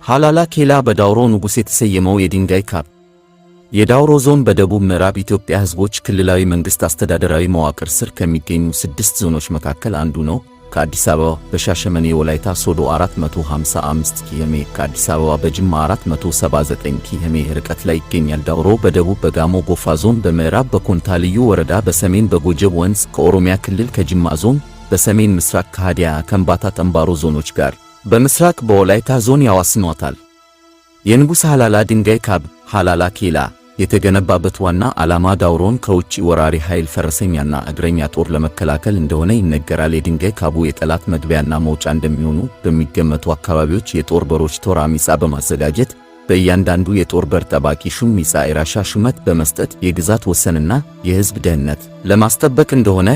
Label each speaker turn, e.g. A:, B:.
A: ሃላላ ኬላ በዳውሮ ንጉሥ የተሰየመው የድንጋይ ካብ የዳውሮ ዞን በደቡብ ምዕራብ ኢትዮጵያ ሕዝቦች ክልላዊ መንግሥት አስተዳደራዊ መዋቅር ስር ከሚገኙ 6 ዞኖች መካከል አንዱ ነው። ከአዲስ አበባ በሻሸመኔ ወላይታ ሶዶ 455 ኪሜ፣ ከአዲስ አበባ በጅማ 479 ኪሜ ርቀት ላይ ይገኛል። ዳውሮ በደቡብ በጋሞ ጎፋ ዞን፣ በምዕራብ በኮንታ ልዩ ወረዳ፣ በሰሜን በጎጀብ ወንዝ ከኦሮሚያ ክልል ከጅማ ዞን፣ በሰሜን ምስራቅ ከሃዲያ ከምባታ ጠምባሮ ዞኖች ጋር በምስራቅ በወላይታ ዞን ያዋስኗታል። የንጉሥ ሃላላ ድንጋይ ካብ ሃላላ ኬላ የተገነባበት ዋና ዓላማ ዳውሮን ከውጭ ወራሪ ኃይል ፈረሰኛና እግረኛ ጦር ለመከላከል እንደሆነ ይነገራል። የድንጋይ ካቡ የጠላት መግቢያና መውጫ እንደሚሆኑ በሚገመቱ አካባቢዎች የጦር በሮች ቶራ ሚጻ በማዘጋጀት በእያንዳንዱ የጦር በር ጠባቂ ሹም ሚጻ የራሻ ሹመት በመስጠት የግዛት ወሰንና የሕዝብ ደህንነት ለማስጠበቅ እንደሆነ